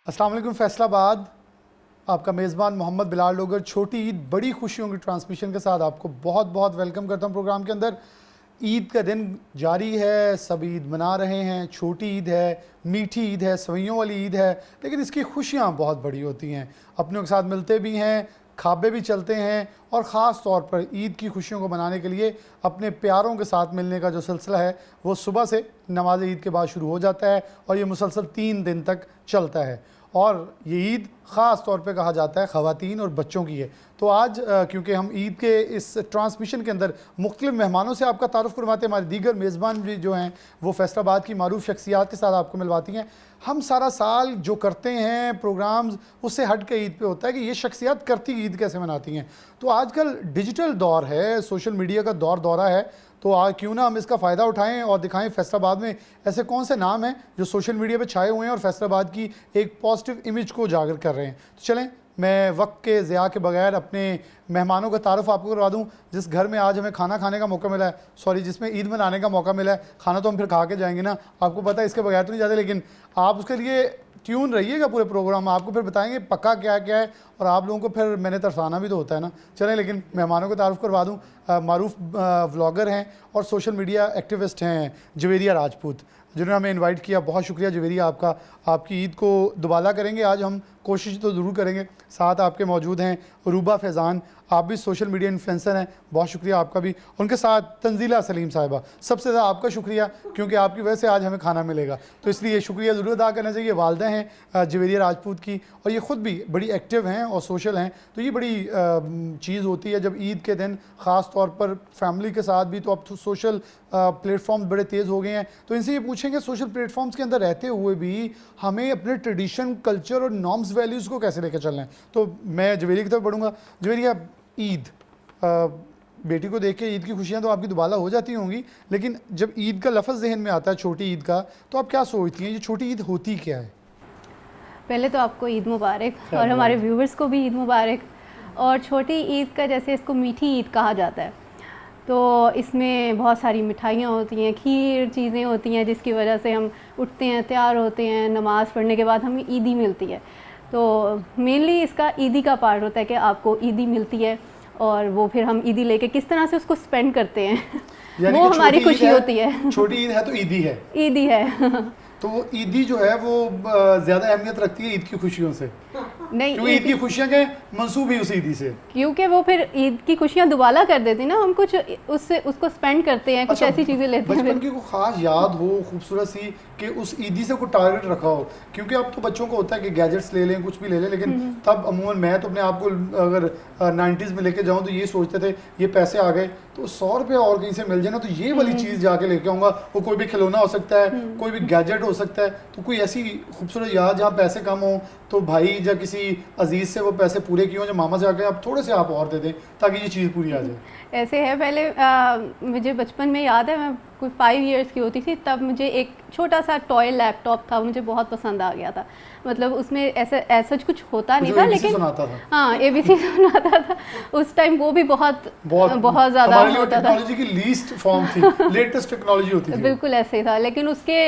अस्सलाम वालेकुम फैसलाबाद, आपका मेज़बान मोहम्मद बिलाल लोगर छोटी ईद बड़ी खुशियों की ट्रांसमिशन के साथ आपको बहुत बहुत वेलकम करता हूँ प्रोग्राम के अंदर। ईद का दिन जारी है, सब ईद मना रहे हैं। छोटी ईद है, मीठी ईद है, सवैयों वाली ईद है, लेकिन इसकी खुशियाँ बहुत बड़ी होती हैं। अपनों के साथ मिलते भी हैं, खाबे भी चलते हैं, और ख़ास तौर पर ईद की खुशियों को मनाने के लिए अपने प्यारों के साथ मिलने का जो सिलसिला है वो सुबह से नमाज ईद के बाद शुरू हो जाता है और ये मुसलसल 3 दिन तक चलता है। और ये ईद ख़ास तौर पे कहा जाता है ख़वातीन और बच्चों की है। तो आज क्योंकि हम ईद के इस ट्रांसमिशन के अंदर मुख्तलिफ मेहमानों से आपका तारुफ़ करवाते हैं, हमारे दीगर मेज़बान भी जो हैं वो फैसलाबाद की मारूफ शख्सियात के साथ आपको मिलवाती हैं। हम सारा साल जो करते हैं प्रोग्राम्स, उससे हट के ईद पे होता है कि ये शख्सियात करती ईद कैसे मनाती हैं। तो आजकल डिजिटल दौर है, सोशल मीडिया का दौरा है, तो क्यों ना हम इसका फ़ायदा उठाएं और दिखाएं फैसलाबाद में ऐसे कौन से नाम हैं जो सोशल मीडिया पे छाए हुए हैं और फैसलाबाद की एक पॉजिटिव इमेज को उजागर कर रहे हैं। तो चलें, मैं वक्त के ज़िया के बगैर अपने मेहमानों का तारुफ आपको करवा दूं। जिस घर में आज हमें खाना खाने का मौका मिला है, जिसमें ईद मनाने का मौका मिला है, खाना तो हम फिर खा के जाएंगे ना, आपको पता है इसके बगैर तो नहीं जाते, लेकिन आप उसके लिए ट्यून रहिएगा पूरे प्रोग्राम में, आपको फिर बताएंगे पक्का क्या क्या है, और आप लोगों को फिर मैंने तरसाना भी तो होता है ना। चलें, लेकिन मेहमानों को तारुफ करवा दूँ। मारूफ व्लॉगर हैं और सोशल मीडिया एक्टिविस्ट हैं जवेरिया राजपूत, जिन्होंने हमें इनवाइट किया। बहुत शुक्रिया जवेरिया आपका। आपकी ईद को दुबाला करेंगे आज हम, कोशिश तो ज़रूर करेंगे। साथ आपके मौजूद हैं रूबा फैज़ान, आप भी सोशल मीडिया इन्फ्लुएंसर हैं, बहुत शुक्रिया आपका भी। उनके साथ तंजीला सलीम साहिबा, सबसे ज़्यादा आपका शुक्रिया, क्योंकि आपकी वजह से आज हमें खाना मिलेगा, तो इसलिए शुक्रिया ज़रूर अदा करना चाहिए। वालदा हैं जवेरिया राजपूत की, और ये ख़ुद भी बड़ी एक्टिव हैं और सोशल हैं। तो ये बड़ी चीज़ होती है जब ईद के दिन, ख़ास तौर पर फैमिली के साथ भी। तो अब तो सोशल प्लेटफॉर्म्स बड़े तेज़ हो गए हैं, तो इनसे ये पूछेंगे सोशल प्लेटफॉर्म्स के अंदर रहते हुए भी हमें अपने ट्रेडिशन, कल्चर और नॉर्म्स, वैल्यूज़ को कैसे लेकर चलना है। तो मैं जवेरिया की तरफ बढ़ूँगा। जवेरिया, ईद, बेटी को देख के ईद की खुशियाँ तो आपकी दुबाला हो जाती होंगी, लेकिन जब ईद का लफ्ज़ जहन में आता है छोटी ईद का, तो आप क्या सोचती हैं ये छोटी ईद होती क्या है? पहले तो आपको ईद मुबारक और हमारे व्यूवर्स को भी ईद मुबारक। और छोटी ईद का, जैसे इसको मीठी ईद कहा जाता है, तो इसमें बहुत सारी मिठाइयाँ होती हैं, खीर चीज़ें होती हैं, जिसकी वजह से हम उठते हैं, तैयार होते हैं, नमाज़ पढ़ने के बाद हमें ईदी मिलती है। तो मेनली इसका ईदी का पार्ट होता है कि आपको ईदी मिलती है, और वो फिर हम ईदी लेके किस तरह से उसको स्पेंड करते हैं वो हमारी खुशी होती है। छोटी ईद है तो ईदी है, ईदी है। तो वो ईदी जो है वो ज़्यादा अहमियत रखती है ईद की खुशियों से। नहीं, क्योंकि ईद की खुशियाँ के मंसूब ही उस ईदी से, क्योंकि वो फिर ईद की खुशियाँ दुबाला कर देती ना, हम कुछ उससे उसको स्पेंड करते हैं, कुछ ऐसी चीज़ें लेते हैं। बचपन की कोई खास याद हो खूबसूरत सी कि उस ईदी से कोई टारगेट रखा हो? क्योंकि अब तो बच्चों को होता है कि गैजेट्स ले लें, कुछ भी ले लें, लेकिन तब अमूमन मैं तो अपने आप को अगर 90s में लेके जाऊँ तो ये सोचते थे ये पैसे आ गए तो 100 रुपये और कहीं से मिल जाए ना, तो ये वाली चीज़ जाके लेके आऊँगा। वो कोई भी खिलौना हो सकता है, कोई भी गैजेट हो सकता है। तो कोई ऐसी खूबसूरत याद जहाँ पैसे कम हो तो भाई या किसी अजीज़ से वो पैसे पूरे किए हों, जो मामा से आके आप थोड़े से आप और दे दें ताकि ये चीज़ पूरी आ जाए। ऐसे है। पहले मुझे बचपन में याद है, मैं कोई 5 इयर्स की होती थी, तब मुझे एक छोटा सा टॉय लैपटॉप था, मुझे बहुत पसंद आ गया था। मतलब उसमें ऐसा कुछ होता नहीं था, लेकिन हाँ ABC सुनाता था उस टाइम। वो भी बहुत ज़्यादा होता था, टेक्नोलॉजी की लीस्ट फॉर्म थी, लेटेस्ट टेक्नोलॉजी होती थी, बिल्कुल ऐसे ही था। लेकिन उसके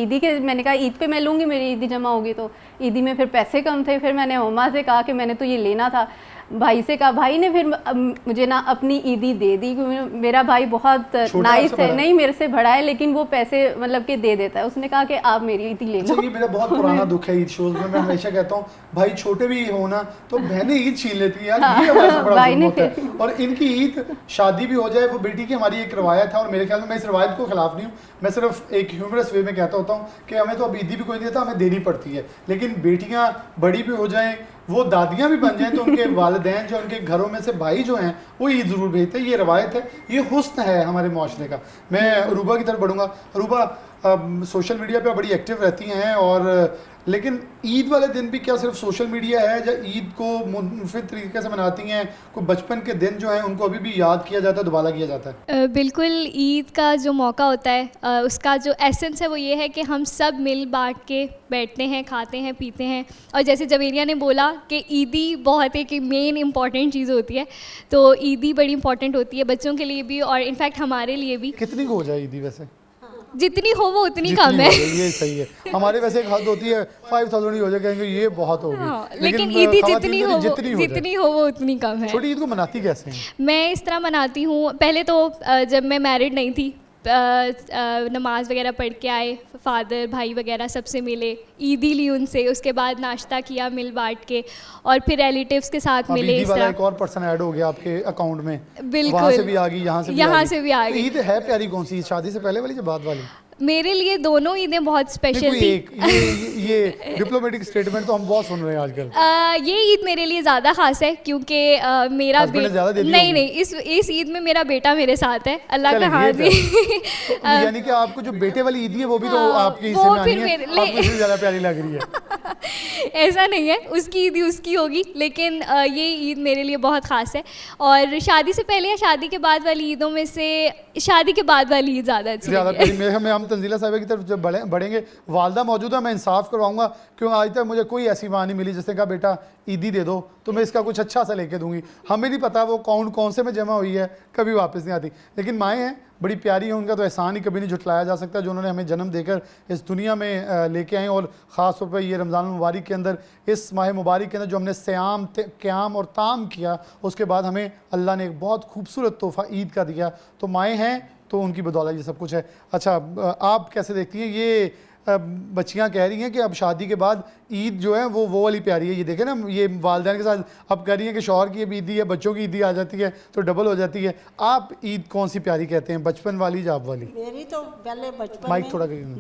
ईदी के, मैंने कहा ईद पे मैं लूँगी, मेरी ईदी जमा होगी। तो ईदी में फिर पैसे कम थे, फिर मैंने मम्मा से कहा कि मैंने तो ये लेना था। भाई से कहा, भाई ने फिर मुझे ना अपनी ईदी दे दी, क्योंकि मेरा भाई बहुत नाइस है, नहीं मेरे से बड़ा है, लेकिन वो पैसे मतलब कि दे देता है। उसने कहा कि आप मेरी ईदी ले लो। ये मेरा बहुत पुराना दुख है ईद शोज में, मैं हमेशा कहता हूँ भाई छोटे भी हो ना तो बहनें ईद छीन लेती है यार, ये हमारे से बड़ा दुख होता है। और इनकी ईद, शादी भी हो जाए, वो बेटी की हमारी एक रवायत है, और मेरे ख्याल में मैं इस रवायत को खिलाफ नहीं हूँ। मैं सिर्फ एक ह्यूमरस वे में कहता होता हूँ कि हमें तो अब ईदी भी कोई नहीं देता, हमें देनी पड़ती है। लेकिन बेटियाँ बड़ी भी हो जाएं, वो दादियाँ भी बन जाएं, तो उनके वालिदैन जो उनके घरों में से भाई जो हैं वो ईद ज़रूर भेजते हैं। ये रवायत है, ये हुस्न है हमारे माशरे का। मैं रूबा की तरफ बढ़ूँगा। रूबा, सोशल मीडिया पे बड़ी एक्टिव रहती हैं, और लेकिन ईद वाले दिन भी क्या सिर्फ सोशल मीडिया है, या ईद को मुनफिद तरीके से मनाती हैं? कोई बचपन के दिन जो हैं उनको अभी भी याद किया जाता है, दोबारा किया जाता है? बिल्कुल, ईद का जो मौका होता है उसका जो एसेंस है वो ये है कि हम सब मिल बांट के बैठते हैं, खाते हैं, पीते हैं। और जैसे जवेरिया ने बोला कि ईदी बहुत एक मेन इम्पॉर्टेंट चीज़ होती है, तो ईदी बड़ी इंपॉर्टेंट होती है बच्चों के लिए भी और इनफैक्ट हमारे लिए भी। कितनी को हो जाए ईदी वैसे? जितनी हो वो उतनी जितनी कम है। हो गई, ये सही है। हमारे वैसे एक हद होती है 5000 ही हो जाए, कहेंगे ये बहुत हो गई। हाँ, लेकिन ईदी खवातीन जितनी के लिए हो जितनी वो उतनी कम है। छोटी ईद को मनाती कैसे हैं? मैं इस तरह मनाती हूँ, पहले तो जब मैं मैरिड नहीं थी, नमाज वगैरह पढ़ के आए, फादर भाई वगैरह सबसे मिले, ईदी ली उनसे, उसके बाद नाश्ता किया मिल बांट के, और फिर रिलेटिव्स के साथ अब मिले। ईदी इस वाला तरह एक और पर्सन ऐड हो गया आपके अकाउंट में, बिल्कुल, वहाँ से भी आ गई, यहाँ से भी आ गई। गई। ईद है प्यारी कौन सी, शादी से पहले वाली या बाद वाली? मेरे लिए दोनों ईदें बहुत स्पेशल थी। एक ये डिप्लोमेटिक स्टेटमेंट तो हम बहुत सुन रहे हैं आजकल। ये ईद मेरे लिए ज़्यादा खास है क्योंकि मेरा Husband ने ज़्यादा दे दी नहीं होगी। नहीं, इस ईद में मेरा बेटा मेरे साथ है, अल्लाह का चलिए, हाथ ये भी। तो यानी कि आपको जो बेटे वाली ईद है वो भी तो हाँ, आपके हिस्से वो में आनी फिर है, मेरे आपको इससे ज़्यादा प्यारी लग रही है। ऐसा नहीं है, उसकी ईद ही उसकी होगी, लेकिन ये ईद मेरे लिए बहुत ख़ास है। और शादी से पहले या शादी के बाद वाली ईदों में से शादी के बाद वाली ईद ज़्यादा अच्छी ज़्यादा लगी है। प्यारी। मेरे में हम तंजीला साहिबा की तरफ जब बढ़ेंगे, वालदा मौजूद है, मैं इंसाफ करवाऊंगा, क्यों आज तक मुझे कोई ऐसी माँ नहीं मिली जिसने कहा बेटा ईदी दे दो तो मैं इसका कुछ अच्छा सा लेके दूंगी। हमें नहीं पता वो कौन से में जमा हुई है, कभी वापस नहीं आती, लेकिन माएँ हैं, बड़ी प्यारी है, उनका तो एहसान ही कभी नहीं जुटलाया जा सकता जो उन्होंने हमें जन्म देकर इस दुनिया में लेके आए। और ख़ास तौर पर ये रमज़ान मुबारक के अंदर, इस माह मुबारक के अंदर जो हमने क़याम क़याम और ताम किया, उसके बाद हमें अल्लाह ने एक बहुत खूबसूरत तोहफ़ा ईद का दिया। तो माएँ हैं तो उनकी बदौलत ये सब कुछ है। अच्छा, आप कैसे देखती हैं ये बच्चियां कह रही हैं कि अब शादी के बाद ईद जो है वो वाली प्यारी है। ये देखें ना, ये वालिदैन के साथ अब कह रही हैं कि शौहर की ईदी है, बच्चों की ईदी आ जाती है तो डबल हो जाती है। आप ईद कौन सी प्यारी कहते हैं, बचपन वाली या अब वाली? मेरी तो पहले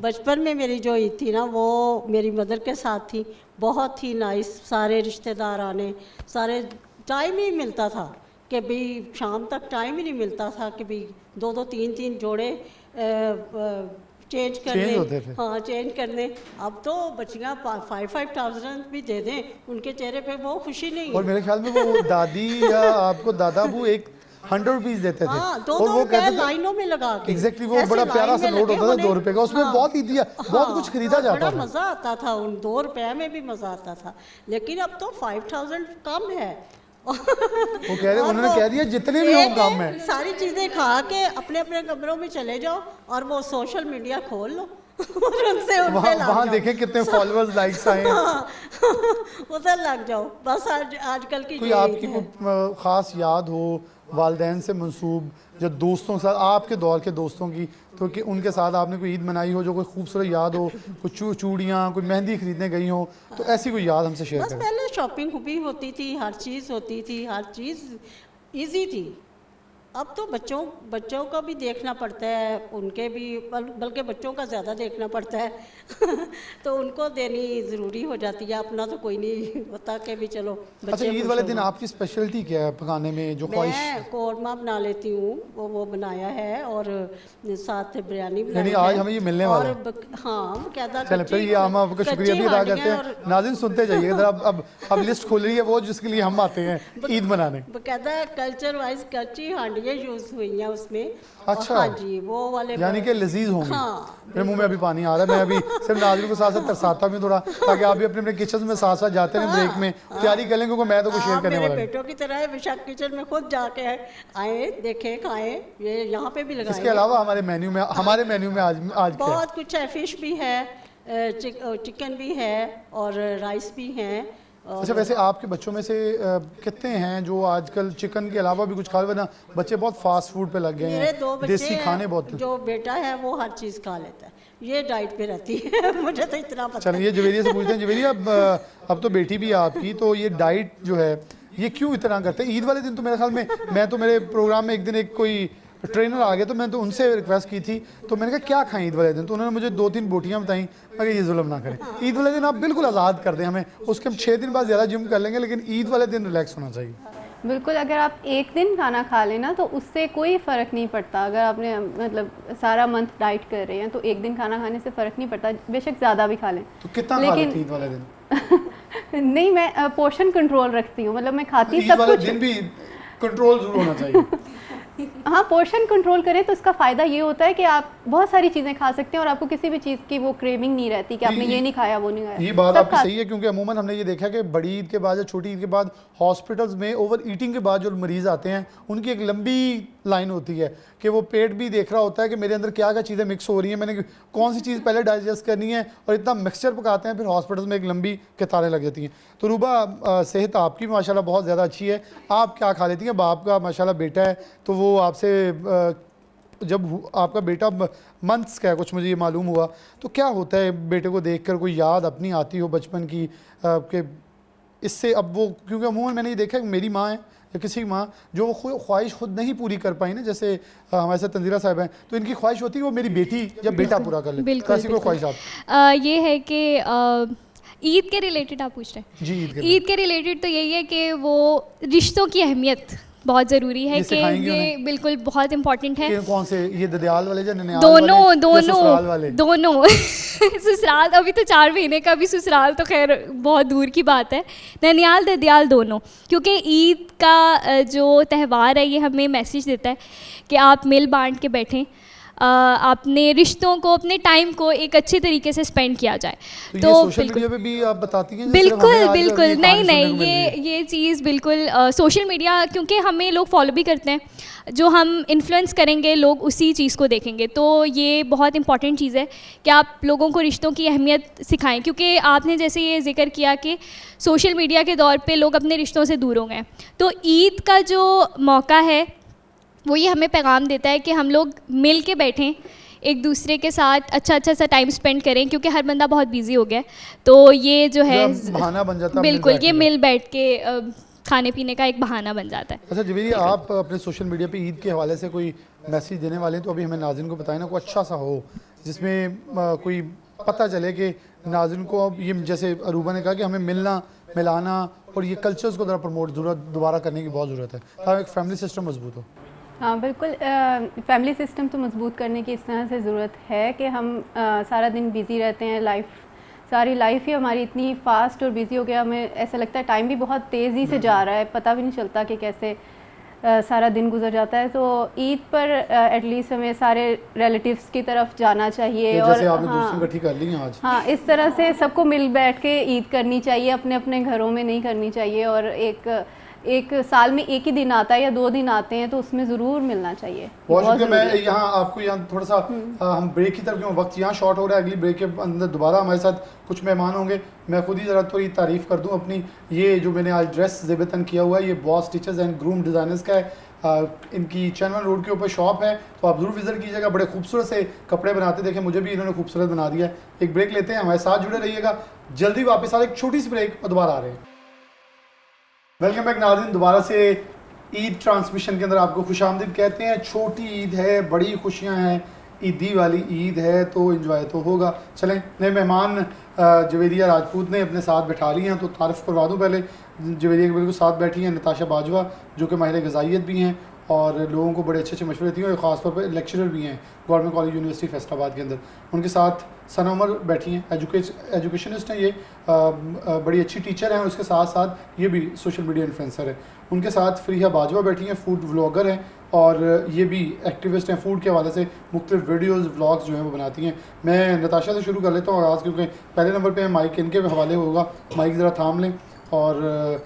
बचपन में मेरी जो ईद थी ना वो मेरी मदर के साथ थी, बहुत ही नाइस, सारे रिश्तेदार आने, सारे टाइम ही मिलता था कि भाई शाम तक टाइम ही नहीं मिलता था कि भाई 2-2 3-3 जोड़े चेंज करने, हाँ चेंज करने। अब तो बच्चियाँ 5,000 भी दे दें, उनके चेहरे पे वो खुशी नहीं है। और मेरे ख्याल में वो दादी या आपको दादा अबू एक 100 रुपीज़ देते थे, हाँ, और वो कहते थे लाइनों में लगा के, एग्जैक्टली वो बड़ा प्यारा सा नोट होता था 2 रुपए का, उसमें हाँ, बहुत ईदी बहुत कुछ खरीदा जाता बड़ा था, मज़ा आता था, उन 2 रुपये में भी मज़ा आता था। लेकिन अब तो 5,000 कम है। वो कह रहे, उन्होंने कह दिया जितने भी हों कम है, सारी चीज़ें खा के अपने अपने कमरों में चले जाओ और वो सोशल मीडिया खोल लो और उनसे वहाँ देखें कितने फॉलोअर्स, लाइक्स आए हैं, उधर लग जाओ बस। आजकल की कोई आपकी कोई ख़ास याद हो वालिदैन से मंसूब, जो दोस्तों के साथ, आपके दौर के दोस्तों की, तो कि उनके साथ आपने कोई ईद मनाई हो जो कोई खूबसूरत याद हो, कोई चूड़ियाँ, कोई मेहंदी खरीदने गई हो, तो ऐसी कोई याद हमसे शेयर बस करें। पहले शॉपिंग भी होती थी, हर चीज़ होती थी, हर चीज़ इजी थी। अब तो बच्चों का भी देखना पड़ता है, उनके भी बल्कि बच्चों का ज़्यादा देखना पड़ता है तो उनको देनी ज़रूरी हो जाती है, अपना तो कोई नहीं होता कि भी चलो बच्चे। अच्छा, ईद वाले दिन आपकी स्पेशलिटी क्या है पकाने में, जो ख्वाहिश? मैं कौरमा बना लेती हूँ, वो बनाया है, और साथ बिरयानी बनाई यानी है। आज हमें ये मिलने वाला है। हाँ, कहता चले फिर ये हम आपका शुक्रिया भी अदा करते हैं। नाज़रीन सुनते जाइए, अब लिस्ट खुल रही है वो जिसके लिए हम आते हैं ईद मनाने। कहता कल्चर वाइज कच्ची हांडियाँ यूज़ हुई हैं उसमें। अच्छा, हाँ जी, वो वाले यानी कि लजीज होंगे। हाँ, मेरे मुंह में अभी पानी आ रहा है, मैं अभी सिर्फ नाज़रीन को साथ साथ तरसाता भी थोड़ा, ताकि आप भी अपने अपने किचन में साथ साथ जाते हैं ब्रेक में, तैयारी कर लें, क्योंकि मैं तो कुछ शेयर करने वाला हूँ। बेटों की तरह है, बेशक किचन में खुद जाके आए, देखें, खाएं, ये यहाँ पे भी लगाएं। इसके अलावा हमारे मेन्यू में आज बहुत कुछ है, फिश भी है, चिकन भी है और राइस भी हैं। अच्छा, वैसे आपके बच्चों में से कितने हैं जो आजकल चिकन के अलावा भी कुछ खा रहे हैं? बच्चे बहुत फास्ट फूड पे लग गए मेरे 2 हैं, बच्चे देसी खाने बहुत। जो बेटा है वो हर चीज़ खा लेता है, ये डाइट पे रहती है मुझे तो इतना पता। चलिए, ये जवेरिया से पूछते हैं। जवेरिया, अब तो बेटी भी है आपकी, तो ये डाइट जो है ये क्यों इतना करते हैं? ईद वाले दिन तो मेरे ख्याल में, मैं तो मेरे प्रोग्राम में एक दिन एक कोई ट्रेनर आ गया, तो मैं तो उनसे रिक्वेस्ट की थी, तो मैंने कहा क्या खाएं ईद वाले दिन, तो उन्होंने मुझे 2-3 बोटियां बताई। मैं ये जुल्म ना करें, ईद वाले दिन आप बिल्कुल आज़ाद कर दें हमें, उसके हम 6 दिन बाद ज़्यादा जिम कर लेंगे, लेकिन ईद वाले दिन रिलैक्स होना चाहिए। बिल्कुल, अगर आप एक दिन खाना खा लेना तो उससे कोई फ़र्क नहीं पड़ता। अगर आपने मतलब सारा मंथ डाइट कर रहे हैं तो एक दिन खाना खाने से फ़र्क नहीं पड़ता, बेशक ज़्यादा भी खा लें। तो कितना खा लेते ईद वाले दिन? नहीं, मैं पोर्शन कंट्रोल रखती हूँ, मतलब मैं खाती ईद सब वाले कुछ। दिन भी कंट्रोल जरूर होना चाहिए। हाँ, पोर्शन कंट्रोल करें तो इसका फ़ायदा ये होता है कि आप बहुत सारी चीज़ें खा सकते हैं और आपको किसी भी चीज़ की वो क्रेविंग नहीं रहती कि आपने ये नहीं खाया, वो नहीं खाया। ये बात आपकी सही है, क्योंकि अमूमन हमने ये देखा कि बड़ी ईद के बाद या छोटी ईद के बाद हॉस्पिटल्स में ओवर ईटिंग के बाद जो मरीज़ आते हैं उनकी एक लंबी लाइन होती है कि वो पेट भी देख रहा होता है कि मेरे अंदर क्या क्या चीज़ें मिक्स हो रही हैं, मैंने कौन सी चीज़ पहले डाइजेस्ट करनी है, और इतना मिक्सचर पकाते हैं फिर हॉस्पिटल में एक लंबी कतारें लग जाती हैं। तो रूबा, सेहत आपकी माशाल्लाह बहुत ज़्यादा अच्छी है, आप क्या खा लेती हैं? बाप का माशाल्लाह बेटा है, तो वो आपसे जब आपका बेटा मंथ्स का है कुछ, मुझे ये मालूम हुआ, तो क्या होता है बेटे को देखकर कोई याद अपनी आती हो बचपन की कि इससे अब वो, क्योंकि अमूमन मैंने ये देखा है कि मेरी माँ है या किसी की माँ जो ख्वाहिश खुद नहीं पूरी कर पाई ना, जैसे हमारे साथ तंजीरा साहब हैं, तो इनकी ख्वाहिश होती है वो मेरी बेटी या बेटा पूरा कर ले। बिल्कुल, ऐसी कोई ख्वाहिश आप? ये है कि ईद के रिलेटेड आप पूछ रहे हैं? जी, ईद के रिलेटेड तो यही है कि वो रिश्तों की अहमियत बहुत ज़रूरी है, कि ये बिल्कुल बहुत इम्पॉर्टेंट है। कौन से, ये ददियाल वाले या ननिहाल दोनों वाले दोनों या ससुराल वाले? दोनों ससुराल अभी तो 4 महीने का, भी ससुराल तो खैर बहुत दूर की बात है, ननिहाल ददियाल दोनों, क्योंकि ईद का जो त्यौहार है ये हमें मैसेज देता है कि आप मिल बांट के बैठें, अपने रिश्तों को, अपने टाइम को एक अच्छे तरीके से स्पेंड किया जाए। तो सोशल मीडिया पे भी आप बताती हैं? बिल्कुल बिल्कुल, नहीं ये चीज़ बिल्कुल सोशल मीडिया, क्योंकि हमें लोग फॉलो भी करते हैं, जो हम इन्फ्लुएंस करेंगे लोग उसी चीज़ को देखेंगे, तो ये बहुत इंपॉर्टेंट चीज़ है कि आप लोगों को रिश्तों की अहमियत सिखाएं, क्योंकि आपने जैसे ये जिक्र किया कि सोशल मीडिया के दौर पे लोग अपने रिश्तों से दूर हो गए, तो ईद का जो मौका है वो ये हमें पैगाम देता है कि हम लोग मिल के बैठें, एक दूसरे के साथ अच्छा सा टाइम स्पेंड करें, क्योंकि हर बंदा बहुत बिजी हो गया है, तो ये जो है बहाना बन जाता है। बिल्कुल, ये मिल बैठ के खाने पीने का एक बहाना बन जाता है। अच्छा जवेरी, आप अपने सोशल मीडिया पे ईद के हवाले से कोई मैसेज देने वाले हैं, तो अभी हमें नाज़रीन को बताएं ना, कोई अच्छा सा हो जिसमें कोई पता चले कि नाज़रीन को, अब ये जैसे अरूबा ने कहा कि हमें मिलना मिलाना और ये कल्चर्स को ज़रा प्रमोट दोबारा करने की बहुत ज़रूरत है, ताकि एक फैमिली सिस्टम मजबूत हो। हाँ बिल्कुल, फैमिली सिस्टम तो मजबूत करने की इस तरह से ज़रूरत है कि हम सारा दिन बिज़ी रहते हैं, सारी लाइफ ही हमारी इतनी फास्ट और बिज़ी हो गया, हमें ऐसा लगता है टाइम भी बहुत तेज़ी से जा रहा है, पता भी नहीं चलता कि कैसे सारा दिन गुजर जाता है। तो ईद पर एटलीस्ट हमें सारे रिलेटिव्स की तरफ जाना चाहिए, और जैसे आपने दोस्ती इकट्ठी कर ली हैं आज, हाँ इस तरह से सबको मिल बैठ के ईद करनी चाहिए, अपने अपने घरों में नहीं करनी चाहिए, और एक साल में एक ही दिन आता है या 2 दिन आते हैं, तो उसमें ज़रूर मिलना चाहिए। बहुत शुक्रिया। मैं यहाँ आपको यहाँ थोड़ा सा हम ब्रेक की तरफ, वक्त यहाँ शॉर्ट हो रहा है, अगली ब्रेक के अंदर दोबारा हमारे साथ कुछ मेहमान होंगे, मैं खुद ही ज़रा थोड़ी तारीफ़ कर दूँ अपनी। ये जो मैंने आज ड्रेस ज़ेबतन किया हुआ है, ये boss teachers and groom designers का है, इनकी चैनल रोड के ऊपर शॉप है, तो आप ज़रूर विज़िट कीजिएगा। बड़े खूबसूरत से कपड़े बनाते, देखें मुझे भी इन्होंने खूबसूरत बना दिया है। एक ब्रेक लेते हैं, हमारे साथ जुड़े रहिएगा, जल्दी वापस आ रहे, एक छोटी सी ब्रेक और दोबारा आ रहे हैं। वेलकम बैक नाज़रीन, दोबारा से ईद ट्रांसमिशन के अंदर आपको खुशामदीद कहते हैं। छोटी ईद है, बड़ी खुशियां हैं, ईदी वाली ईद है, तो एंजॉय तो होगा। चलें, नए मेहमान जवेरिया राजपूत ने अपने साथ बैठा लिए हैं, तो तारीफ़ करवा दूँ पहले। जवेरिया के बिल्कुल साथ बैठी हैं नताशा बाजवा, जो कि माहिर ग़िज़ाइयत भी हैं और लोगों को बड़े अच्छे मशवरे देती हैं, और ख़ासतौर पर लेक्चरर भी हैं गवर्नमेंट कॉलेज यूनिवर्सिटी फैसलाबाद के अंदर। उनके साथ सना उमर बैठी हैं, एजुकेशनिस्ट हैं, ये बड़ी अच्छी टीचर हैं, और उसके साथ साथ ये भी सोशल मीडिया इन्फ्लुएंसर है। उनके साथ फ़रीहा बाजवा बैठी हैं, फूड व्लॉगर हैं, और ये भी एक्टिविस्ट हैं, फूड के हवाले से मुख्तलिफ वीडियोज़ व्लॉग्स जो हैं वो बनाती हैं। मैं नताशा से शुरू कर लेता हूँ आगाज़, क्योंकि पहले नंबर पर माइक इनके हवाले होगा, माइक ज़रा थाम लें। और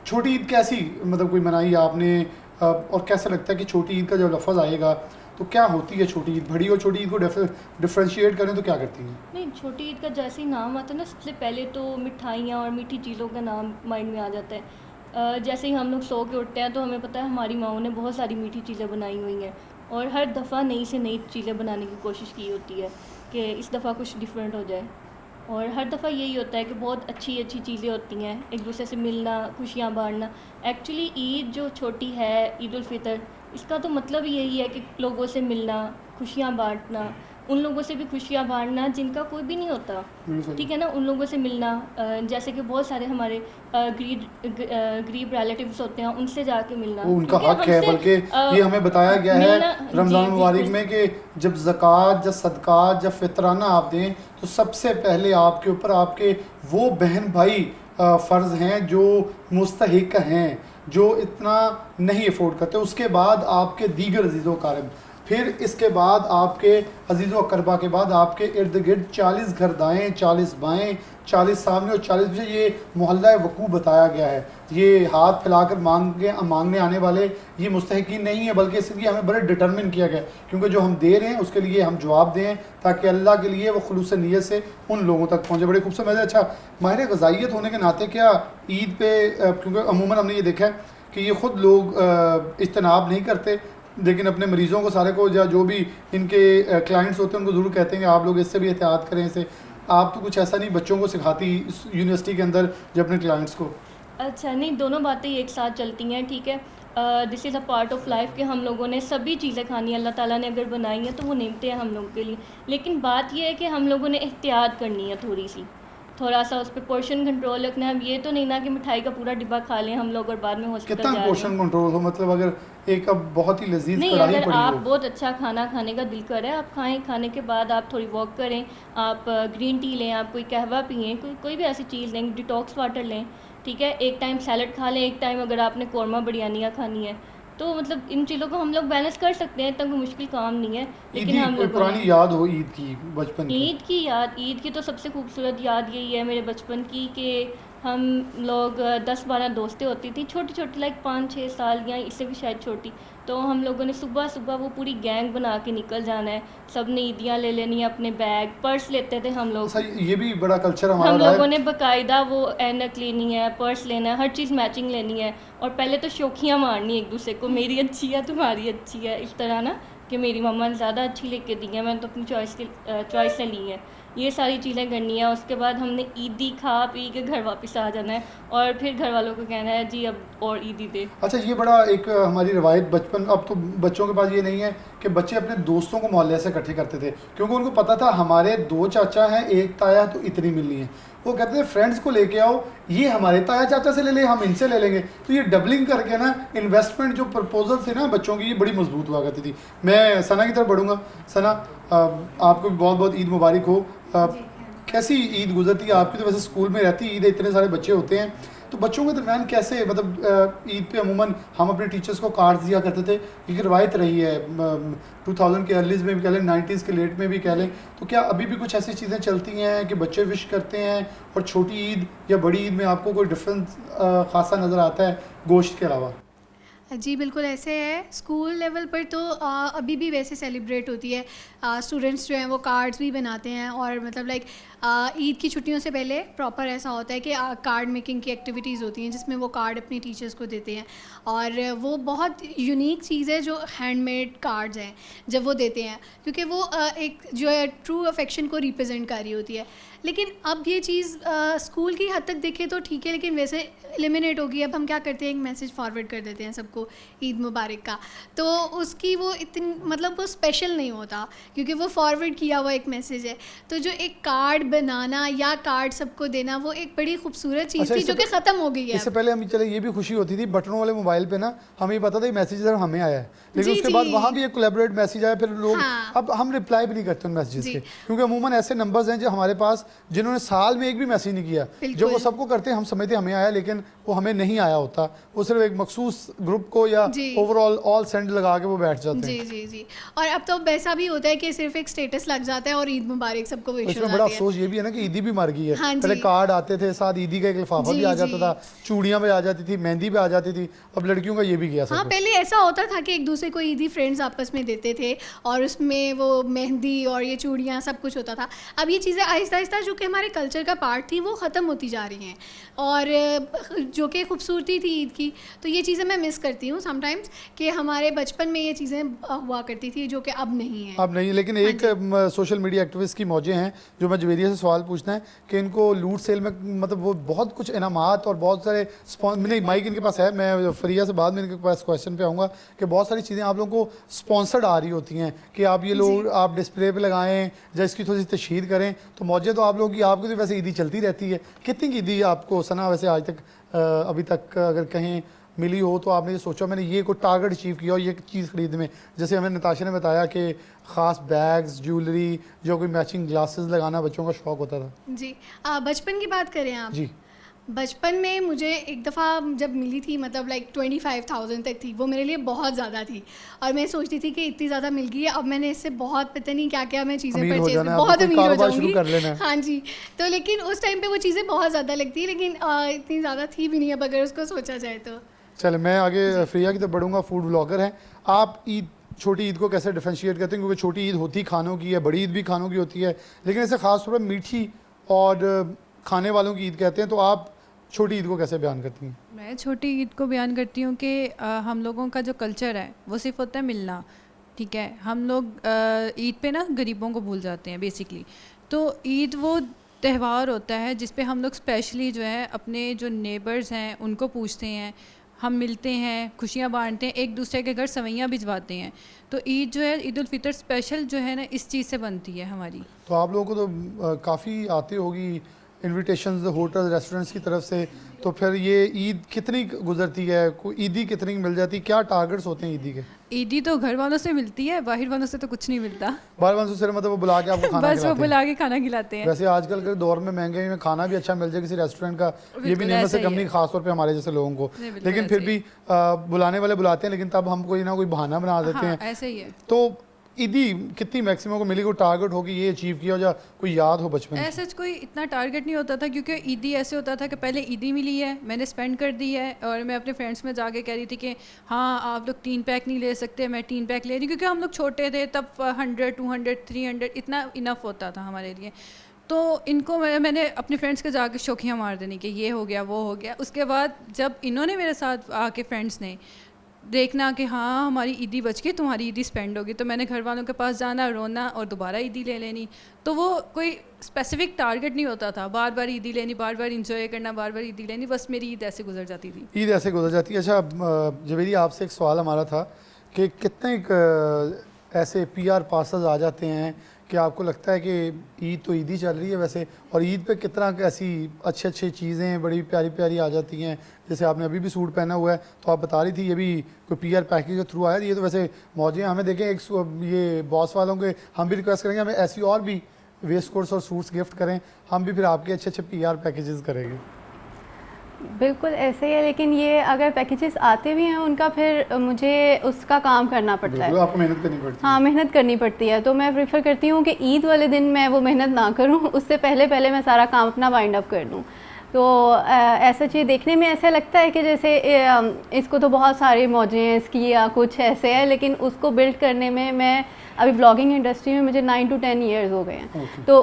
छोटी ईद कैसी मतलब कोई मनाई आपने, और कैसा लगता है कि छोटी ईद का जब लफ्ज़ आएगा तो क्या होती है छोटी ईद? बड़ी और छोटी ईद को डिफ्रेंशिएट करें तो क्या करती हैं? नहीं, छोटी ईद का जैसे ही नाम आता है ना, सबसे पहले तो मिठाइयाँ और मीठी चीज़ों का नाम माइंड में आ जाता है। जैसे ही हम लोग सो के उठते हैं तो हमें पता है हमारी माओं ने बहुत सारी मीठी चीज़ें बनाई हुई हैं, और हर दफ़ा नई से नई चीज़ें बनाने की कोशिश की होती है कि इस दफ़ा कुछ डिफरेंट हो जाए, और हर दफ़ा यही होता है कि बहुत अच्छी अच्छी चीज़ें होती हैं, एक दूसरे से मिलना, खुशियाँ बांटना। एक्चुअली ईद जो छोटी है, ईद उल फितर, इसका तो मतलब यही है कि लोगों से मिलना, खुशियाँ बांटना, उन लोगों से भी खुशियाँ बांटना जिनका कोई भी नहीं होता, ठीक है ना, उन लोगों से मिलना। जैसे कि बहुत सारे हमारे गरीब रिलेटिव्स होते हैं, उनसे जाके मिलना, उनका हक है। बल्कि ये हमें बताया गया है रमज़ान मुबारक में कि जब ज़कात, जब सदक़ात, जब फितराना आप दें तो सबसे पहले आपके ऊपर आपके वो बहन भाई फ़र्ज़ हैं जो मुस्तहिक हैं, जो इतना नहीं अफोर्ड करते, उसके बाद आपके दीगर अज़ीज़ो कारब। फिर इसके बाद आपके अजीज़ों अकरबा के बाद आपके इर्द गिर्द 40 घर दाएँ, 40 बाएँ, 40 सामने और 40 पीछे, ये मोहल्ला वकूफ़ बताया गया है। ये हाथ फैलाकर मांगने आने वाले ये मुस्तहिकीन नहीं है, बल्कि इसलिए हमें बड़े डिटरमिन किया गया, क्योंकि जो हम दे रहे हैं उसके लिए हम जवाब दें, ताकि अल्लाह के लिए वो खुलूस नीयत से उन लोगों तक पहुँचे। बड़े खूबसूरत। अच्छा, माहिर ग़िज़ाइयत होने के नाते क्या ईद पे, क्योंकि अमूमन हमने ये देखा है कि ये ख़ुद लोग इज्तनाब नहीं करते, लेकिन अपने मरीज़ों को सारे को या जो भी इनके क्लाइंट्स होते हैं उनको ज़रूर कहते हैं कि आप लोग इससे भी एहतियात करें। इसे आप तो कुछ ऐसा नहीं बच्चों को सिखाती यूनिवर्सिटी के अंदर जब अपने क्लाइंट्स को? अच्छा, नहीं, दोनों बातें एक साथ चलती हैं, ठीक है। This is a part of life कि हम लोगों ने सभी चीज़ें खानी है, अल्लाह ताला ने अगर बनाई हैं तो वो नेमतें हैं हम लोगों के लिए। लेकिन बात ये है कि हम लोगों ने एहतियात करनी है, थोड़ा सा उस पर पोर्शन कंट्रोल रखना है। अब ये तो नहीं ना कि मिठाई का पूरा डिब्बा खा लें हम लोग और बाद में हॉस्पिटल कितना जा रहे हैं। पोर्शन कंट्रोल हो, मतलब अगर एक अब बहुत ही लजीज नहीं, कढ़ाई अगर पड़ी आप हो। बहुत अच्छा खाना खाने का दिल करे, आप खाएं, खाने के बाद आप थोड़ी वॉक करें, आप ग्रीन टी लें, आप कोई कहवा पिएं, कोई भी ऐसी चीज़ लें, डिटॉक्स वाटर लें, ठीक है। एक टाइम सैलड खा लें, एक टाइम अगर आपने कौरमा बिरयानियाँ खानी है, तो मतलब इन चीज़ों को हम लोग बैलेंस कर सकते हैं, इतना कोई मुश्किल काम नहीं है। लेकिन हम कोई लोग पुरानी याद हो ईद की, बचपन की? ईद की तो सबसे खूबसूरत याद यही है मेरे बचपन की कि हम लोग 10-12 दोस्तें होती थी, छोटी छोटी, लाइक 5-6 साल या इससे भी शायद छोटी। तो हम लोगों ने सुबह सुबह वो पूरी गैंग बना के निकल जाना है, सब ने ईदियाँ ले लेनी है, अपने बैग पर्स लेते थे हम लोग। ये भी बड़ा कल्चर हमारा हम रहा है। लोगों ने बाकायदा वो ऐनक लेनी है, पर्स लेना है, हर चीज़ मैचिंग लेनी है, और पहले तो शौखियाँ मारनी एक दूसरे को, मेरी अच्छी है तुम्हारी अच्छी है, इस तरह ना कि मेरी मम्मा ने ज़्यादा अच्छी लेके दी है, मैंने तो अपनी चॉइस से ली है। ये सारी चीज़ें करनी है। उसके बाद हमने ईदी खा पी के घर वापस आ जाना है, और फिर घर वालों को कहना है जी अब और ईदी दे। अच्छा, ये बड़ा एक हमारी रवायत बचपन, अब तो बच्चों के पास ये नहीं है कि बच्चे अपने दोस्तों को मोहल्ले से इकट्ठे करते थे, क्योंकि उनको पता था हमारे 2 चाचा हैं, 1 ताया, तो इतनी मिलनी है। वो कहते थे फ्रेंड्स को लेके आओ, ये हमारे ताया चाचा से ले ले, हम इनसे ले लेंगे। तो ये डबलिंग करके ना इन्वेस्टमेंट जो प्रपोजल थे ना बच्चों की, ये बड़ी मजबूत हुआ करती थी। मैं सना की तरफ बढ़ूँगा। सना, आपको भी बहुत बहुत ईद मुबारक हो। कैसी ईद गुजरती है आपकी? तो वैसे स्कूल में रहती ईद, इतने सारे बच्चे होते हैं, तो बच्चों के दरमियान कैसे, मतलब ईद पे अमूमन हम अपने टीचर्स को कार्ड्स दिया करते थे, एक रवायत रही है, 2000 के अर्लीज में भी कह लें, 90s के लेट में भी कह लें, तो क्या अभी भी कुछ ऐसी चीज़ें चलती हैं कि बच्चे विश करते हैं? और छोटी ईद या बड़ी ईद में आपको कोई डिफरेंस खासा नज़र आता है गोश्त के अलावा? जी बिल्कुल ऐसे है। स्कूल लेवल पर तो अभी भी वैसे सेलिब्रेट होती है। स्टूडेंट्स जो हैं वो कार्ड्स भी बनाते हैं, और मतलब लाइक ईद की छुट्टियों से पहले प्रॉपर ऐसा होता है कि कार्ड मेकिंग की एक्टिविटीज़ होती हैं, जिसमें वो कार्ड अपनी टीचर्स को देते हैं, और वो बहुत यूनिक चीज़ है जो हैंडमेड कार्ड्स हैं जब वो देते हैं, क्योंकि वो एक जो है ट्रू अफेक्शन को रिप्रेजेंट कर रही होती है। लेकिन अब ये चीज़ स्कूल की हद तक देखें तो ठीक है, लेकिन वैसे एलिमिनेट होगी। अब हम क्या करते हैं, एक मैसेज फॉरवर्ड कर देते हैं सबको ईद मुबारक का, तो उसकी वो इतनी मतलब वो स्पेशल नहीं होता, क्योंकि वो फॉरवर्ड किया हुआ एक मैसेज है। तो जो एक कार्ड बनाना या कार्ड सबको देना, वो एक बड़ी खूबसूरत चीज़ थी जो कि ख़त्म हो गई है। इससे पहले हम चले ये भी खुशी होती थी बटनों वाले मोबाइल पे ना, हमें पता था मैसेज हमें आया है, लेकिन उसके बाद वहाँ भी एक कोलैबोरेट मैसेज आया, फिर लोग अब हम रिप्लाई भी नहीं करते उन मैसेजेस के, क्योंकि अमूमन ऐसे नंबर्स हैं जो हमारे पास जिन्होंने साल में एक भी मैसेज नहीं किया, जो वो सबको करते हैं, हम समझते हमें आया, लेकिन वो हमें नहीं आया होता, वो सिर्फ एक मखसूस ग्रुप को या ओवरऑल ऑल सेंड लगा के वो बैठ जाते हैं। जी जी जी। और अब तो वैसा भी होता है कि सिर्फ एक स्टेटस लग जाता है और ईद मुबारक सबको विश हो जाती है। बड़ा अफसोस ये भी है ना कि ईदी भी मर गई है। हाँ, पहले कार्ड आते थे, साथ ईदी का एक लिफाफा भी आ जाता था, चूड़ियाँ भी आ जाती थी, मेहंदी भी आ जाती थी, अब लड़कियों का ये भी गया। हाँ, पहले ऐसा होता था कि एक दूसरे को ईदी फ्रेंड्स आपस में देते थे, और उसमें वो मेहंदी और ये चूड़ियाँ सब कुछ होता था। अब ये चीज़ें आहिस्ता आहिस्ता जो कि हमारे कल्चर का पार्ट थी वो ख़त्म होती जा रही हैं, और जो कि खूबसूरती थी ईद की, तो ये चीज़ें मैं मिस करती हूँ समटाइम्स कि हमारे बचपन में ये चीज़ें हुआ करती थी जो कि अब नहीं है। अब नहीं, लेकिन एक सोशल मीडिया एक्टिविस्ट की मौजें हैं जो मैं जवेरिया से सवाल पूछना है कि इनको लूट सेल में मतलब वो बहुत कुछ इनामात और बहुत सारे नहीं, माइक इनके पास है, मैं फरिया से बाद में इनके पास क्वेश्चन पे आऊँगा कि बहुत सारी चीज़ें आप लोगों को स्पॉन्सर्ड आ रही होती हैं कि आप ये लोग आप डिस्प्ले पे लगाएं या इसकी थोड़ी सी तशहीर करें, तो मौजें तो आप लोगों की, आपकी तो वैसे ईदी चलती रहती है। कितनी की ईदी आपको सना वैसे आज तक अभी तक अगर कहीं मिली हो, तो आपने ये सोचा मैंने ये कोई टारगेट अचीव किया और ये चीज़ खरीद में, जैसे हमें नताशा ने बताया कि ख़ास बैग्स, ज्वेलरी, जो कोई मैचिंग ग्लासेस लगाना बच्चों का शौक़ होता था? जी, बचपन की बात करें आप? जी। बचपन में मुझे एक दफ़ा जब मिली थी, मतलब लाइक 25,000 तक थी, वो मेरे लिए बहुत ज़्यादा थी और मैं सोचती थी कि इतनी ज़्यादा मिल गई है, अब मैंने इससे बहुत पता नहीं क्या क्या मैं चीज़ें अमीर हो परचेज जाना है, बहुत आपको कोई अमीर हो कारोबार शुरू जाऊंगी। कर लेना है। हाँ जी, तो लेकिन उस टाइम पे वो चीज़ें बहुत ज़्यादा लगती है, लेकिन इतनी ज़्यादा थी भी नहीं अब अगर उसको सोचा जाए तो। चले मैं आगे फ्रिया की तरफ बढ़ूंगा, फूड ब्लॉगर हैं आप। ईद, छोटी ईद को कैसे डिफरेंशिएट करते हैं, क्योंकि छोटी ईद होती खानों की है, बड़ी ईद भी खानों की होती है, लेकिन ऐसे ख़ास तौर पर मीठी और खाने वालों की ईद कहते हैं, तो आप छोटी ईद को कैसे बयान करती हैं? मैं छोटी ईद को बयान करती हूँ कि हम लोगों का जो कल्चर है वो सिर्फ होता है मिलना, ठीक है। हम लोग ईद पे ना गरीबों को भूल जाते हैं बेसिकली। तो ईद वो त्यौहार होता है जिस पे हम लोग स्पेशली जो है अपने जो नेबर्स हैं उनको पूछते हैं, हम मिलते हैं, खुशियाँ बांटते हैं, एक दूसरे के घर सवैयाँ भिजवाते हैं। तो ईद जो है, ईद उल फितर स्पेशल जो है ना इस चीज़ से बनती है हमारी। तो आप लोगों को तो काफ़ी आती होगी इनविटेशंस होटल रेस्टोरेंट्स की तरफ से, तो फिर ये ईद कितनी गुजरती है, कोई ईदी कितनी मिल जाती है, क्या टारगेट्स होते हैं ईदी के? ईदी तो घर वालों से मिलती है, बाहर वालों से तो कुछ नहीं मिलता। बाहर वालों से मतलब वो बुला के आपको खाना बस वो खिलाते हैं। बुला के खाना खिलाते हैं। वैसे आजकल के दौर में महंगाई में खाना भी अच्छा मिल जाए किसी रेस्टोरेंट का, ये भी बिल्कुल नेमत से ऐसा कम ही नहीं, है। खासतौर पे हमारे जैसे लोगों को। नहीं, बिल्कुल लेकिन फिर ऐसा भी बुलाने वाले बुलाते हैं, लेकिन तब हम कोई ना कोई बहाना बना देते हाँ, हैं। ऐसे ही है। तो ईदी कितनी मैक्सिमम को मिली, कोई टारगेट हो कि ये अचीव किया, या कोई याद हो बचपन की? ऐसा कोई इतना टारगेट नहीं होता था, क्योंकि ईदी ऐसे होता था कि पहले ईदी मिली है, मैंने स्पेंड कर दी है, और मैं अपने फ्रेंड्स में जाके कह रही थी कि हाँ आप लोग 3 पैक नहीं ले सकते, मैं 3 पैक ले रही हूँ, क्योंकि हम लोग छोटे थे तब 100, 200, 300 इतना इनफ होता था हमारे लिए। तो इनको मैंने अपने फ्रेंड्स के जाके शौकियाँ मार देनी कि ये हो गया वो हो गया। उसके बाद जब इन्होंने मेरे साथ आके फ्रेंड्स ने देखना कि हाँ हमारी ईदी बच गई, तुम्हारी ईदी स्पेंड होगी, तो मैंने घर वालों के पास जाना, रोना और दोबारा ईदी ले लेनी। तो वो कोई स्पेसिफिक टारगेट नहीं होता था, बार बार ईदी लेनी, बार बार इंजॉय करना, बार बार ईदी लेनी, बस मेरी ईद ऐसे गुजर जाती थी। ईद ऐसे गुजर जाती है। अच्छा जवेरी, आपसे एक सवाल हमारा था कि कितने ऐसे PR पासेस आ जाते हैं कि आपको लगता है कि ईद तो ईद ही चल रही है वैसे, और ईद पे कितना ऐसी अच्छी अच्छी चीज़ें बड़ी प्यारी प्यारी आ जाती हैं, जैसे आपने अभी भी सूट पहना हुआ है, तो आप बता रही थी ये भी कोई PR पैकेज के थ्रू आया, ये तो वैसे मौजे हमें देखें एक ये बॉस वालों के, हम भी रिक्वेस्ट करेंगे हमें ऐसी और भी वेस्ट कोट्स और सूट्स गिफ्ट करें, हम भी फिर आपके अच्छे अच्छे PR पैकेजेस करेंगे। बिल्कुल ऐसे ही है, लेकिन ये अगर पैकेजेस आते भी हैं उनका फिर मुझे उसका काम करना पड़ता है। बिल्कुल, आपको मेहनत करनी पड़ती है। हाँ, मेहनत करनी पड़ती है, तो मैं प्रेफर करती हूँ कि ईद वाले दिन मैं वो मेहनत ना करूँ, उससे पहले पहले मैं सारा काम अपना वाइंड अप कर दूँ। तो ऐसा चीज़ देखने में ऐसा लगता है कि जैसे इसको तो बहुत सारे मौजे हैं इसकी या कुछ ऐसे है, लेकिन उसको बिल्ड करने में मैं अभी ब्लॉगिंग इंडस्ट्री में मुझे 9 to 10 ईयर्स हो गए हैं। तो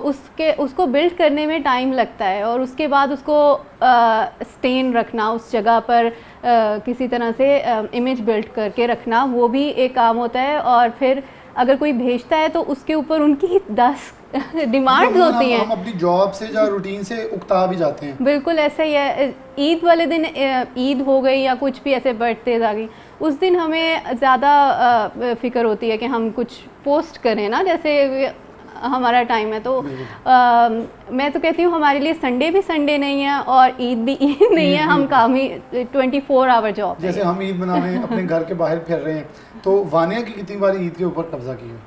उसको बिल्ड करने में टाइम लगता है, और उसके बाद उसको स्टेन रखना उस जगह पर, किसी तरह से इमेज बिल्ड करके रखना, वो भी एक काम होता है। और फिर अगर कोई भेजता है तो उसके ऊपर उनकी 10 डिमांड्स होती हैं। हम अपनी जॉब से या रूटीन से उकता भी जाते हैं। बिल्कुल ऐसा ही है। ईद वाले दिन ईद हो गई या कुछ भी ऐसे बर्थडेज आ गई, उस दिन हमें ज़्यादा फिक्र होती है कि हम कुछ पोस्ट करें ना, जैसे हमारा टाइम है। तो मैं तो कहती हूँ हमारे लिए संडे भी संडे नहीं है और ईद भी ईद नहीं है, हम काम ही 24 आवर जॉब। जैसे हम ईद मनाने अपने घर के बाहर फिर रहे हैं, तो वानिया की कितनी बार ईद के ऊपर कब्जा किया?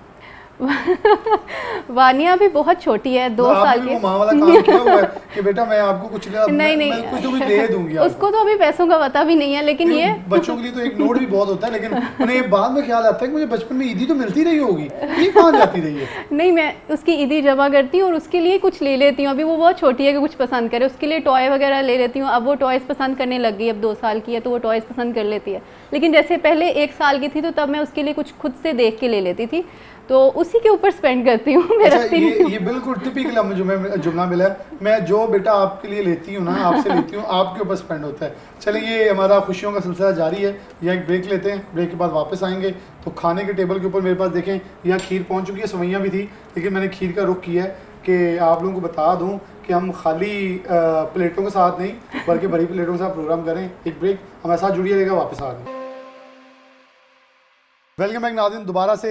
वानिया भी बहुत छोटी है, 2 साल की। माँ वाला काम किया हुआ है कि बेटा मैं आपको कुछ नहीं मैं कुछ तो कुछ दे दूंगी आपको। उसको तो अभी पैसों का पता भी नहीं है, लेकिन ये बच्चों के लिए तो एक नोट भी बहुत होता है, लेकिन उन्हें बाद में ख्याल आता है कि मुझे बचपन में ईदी तो मिलती रही होगी, ये कहाँ जाती रही है? नहीं, मैं उसकी ईदी जमा करती हूँ और उसके लिए कुछ ले लेती हूँ। अभी वो बहुत छोटी है कि कुछ पसंद करे, उसके लिए टॉय वगैरह ले लेती हूँ। अब वो टॉयज़ पसंद करने लग गई, अब 2 साल की है तो वो टॉयज़ पसंद कर लेती है। लेकिन जैसे पहले 1 साल की थी तो तब मैं उसके लिए कुछ खुद से देख के ले लेती थी, तो उसी के ऊपर स्पेंड करती हूँ। मैं अच्छा, रखती नहीं। ये बिल्कुल टिपिकल हमें जुमला मिला है, मैं जो बेटा आपके लिए लेती हूँ ना, आपसे लेती हूँ, आपके ऊपर स्पेंड होता है। चलिए, ये हमारा खुशियों का सिलसिला जारी है। यहाँ एक ब्रेक लेते हैं, ब्रेक के बाद वापस आएंगे। तो खाने के टेबल के ऊपर मेरे पास देखें यहाँ खीर पहुँच चुकी है, सवैयाँ भी थी, लेकिन मैंने खीर का रुख किया है कि आप लोगों को बता दूँ कि हम खाली प्लेटों के साथ नहीं बल्कि बड़ी प्लेटों के साथ प्रोग्राम करें। एक ब्रेक, हमारे साथ जुड़िए रहेगा, वापस आ गए। वेलकम बैक नाज़रीन, दोबारा से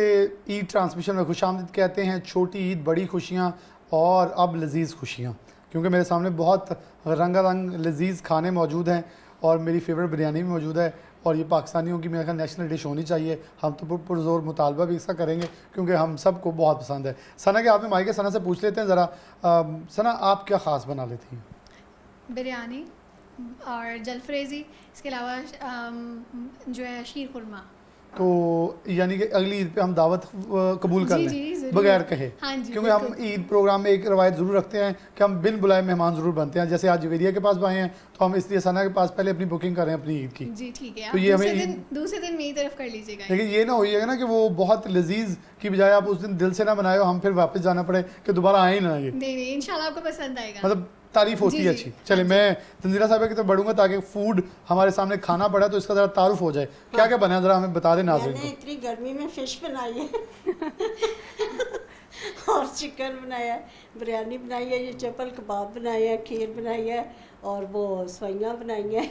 ईद ट्रांसमिशन में खुशामदीद कहते हैं। छोटी ईद, बड़ी खुशियाँ और अब लजीज़ खुशियाँ, क्योंकि मेरे सामने बहुत रंगारंग लजीज़ खाने मौजूद हैं और मेरी फेवरेट बिरयानी भी मौजूद है, और ये पाकिस्तानियों की मेरे ख्याल नेशनल डिश होनी चाहिए। हम तो पुरजोर मुतालबा भी इसका करेंगे क्योंकि हम सबको बहुत पसंद है। सना के आपने माइक सना से पूछ लेते हैं ज़रा, सना आप क्या ख़ास बना लेती हैं? बिरयानी और जलफ्रेज़ी, इसके अलावा जो है शीर खुरमा। तो यानी कि अगली ईद पे हम दावत कबूल कर जी, लें जी, ज़रूर। बगैर कहे। हाँ जी, क्योंकि हम बिल्कुल। ईद प्रोग्राम में एक रवायत ज़रूर रखते हैं कि हम बिन बुलाए मेहमान ज़रूर बनते हैं। जैसे आज जवेरिया के पास आए हैं तो हम इसलिए सना के पास पहले अपनी बुकिंग कर रहे हैं अपनी ईद की। जी ठीक है, तो आप ये दूसरे हमें दिन मेरी तरफ कर लीजिएगा। लेकिन ये ना होइएगा ना कि वो बहुत लजीज की बजाय आप उस दिन दिल से ना बनाए हो, हम फिर वापस जाना पड़े कि दोबारा आए ही ना ये। नहीं नहीं, इंशाल्लाह आपको पसंद आएगा। मतलब तारीफ होती जी, है जी। अच्छी। चले मैं तंजीला साहब की तरफ बढ़ूंगा ताकि फूड हमारे सामने खाना पड़ा तो इसका ज़रा तारुफ हो जाए। क्या क्या बना है ज़रा हमें बता दें नाज़रीन मैंने को। इतनी गर्मी में फिश बनाई है और चिकन बनाया है, बिरयानी बनाई है, ये चपल कबाब बनाए हैं, खीर बनाई है और वो सवैयाँ बनाई हैं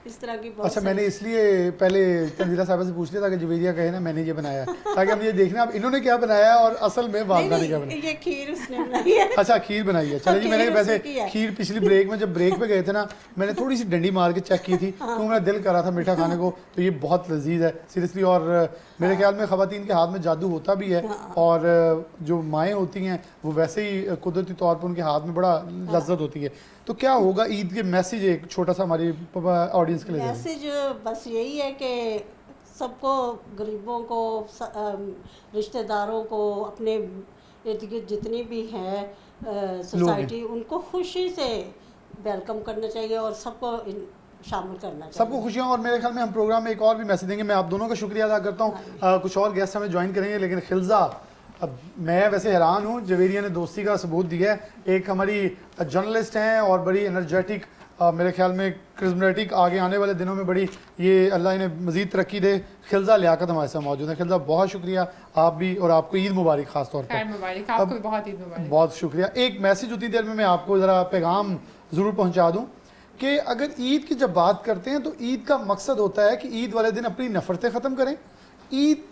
इस तरह की बहुत अच्छा, मैंने इसलिए पहले तंजीला साहब से पूछ लिया था कि जवेरिया कहे ना मैंने ये बनाया ताकि हम ये देखना अब इन्होंने क्या बनाया और असल में वालदा ने क्या बनाया। ये खीर उसने बनाई है। अच्छा, खीर बनाई है। चलिए जी, मैंने खीर वैसे उसने की है। खीर पिछली ब्रेक में जब ब्रेक पे गए थे ना मैंने थोड़ी सी डंडी मार के चेक की थी क्योंकि मेरा दिल कर रहा था मीठा खाने को। तो ये बहुत लजीज है सीरियसली। और मेरे ख्याल में ख़वातीन के हाथ में जादू होता भी है और जो माएँ होती हैं वो वैसे ही कुदरती तौर पर उनके हाथ में बड़ा लज्जत होती है। तो क्या होगा ईद के मैसेज एक छोटा सा हमारी ऑडियंस के लिए दें। मैसेज बस यही है कि सबको, गरीबों को, रिश्तेदारों को, अपने इर्द गिर्द जितनी भी हैं सोसाइटी, उनको खुशी से वेलकम करना चाहिए और सबको शामिल करना चाहिए। सबको खुशियाँ। और मेरे ख्याल में हम प्रोग्राम में एक और भी मैसेज देंगे। मैं आप दोनों का शुक्रिया अदा करता हूँ। कुछ और गेस्ट हमें ज्वाइन करेंगे लेकिन खिलजा, अब मैं वैसे हैरान हूँ, जवेरिया ने दोस्ती का सबूत दिया है। एक हमारी जर्नलिस्ट हैं और बड़ी एनर्जेटिक, मेरे ख्याल में क्रिज्मेटिक, आगे आने वाले दिनों में बड़ी ये अल्लाह इन्हें मज़ीद तरक्की दे। खिलजा लियाकत हमारे साथ मौजूद है। खिलजा बहुत शुक्रिया, आप भी, और आपको ईद मुबारक ख़ास तौर पर। मुबारक, आपको भी बहुत ईद मुबारक। बहुत शुक्रिया। एक मैसेज उतनी देर में मैं आपको ज़रा पैगाम ज़रूर पहुँचा दूँ कि अगर ईद की जब बात करते हैं तो ईद का मकसद होता है कि ईद वाले दिन अपनी नफ़रतें ख़त्म करें। ईद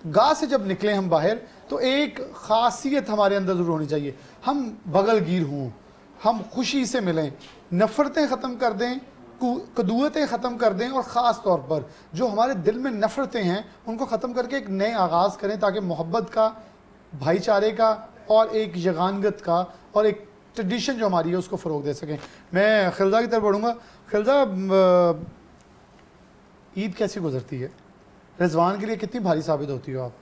गाह से जब निकलें हम बाहर तो एक ख़ासियत हमारे अंदर ज़रूर होनी चाहिए। हम बगलगीर हों, हम खुशी से मिलें, नफ़रतें ख़त्म कर दें, कदूअतें ख़त्म कर दें और ख़ास तौर पर जो हमारे दिल में नफ़रतें हैं उनको ख़त्म करके एक नए आगाज़ करें ताकि मोहब्बत का, भाईचारे का और एक यगानगत का और एक ट्रेडिशन जो हमारी है उसको फ़रोग दे सकें। मैं खिलजा की तरफ बढ़ूँगा। खिलजा, ईद कैसी गुजरती है? रिजवान के लिए कितनी भारी साबित होती हो आप?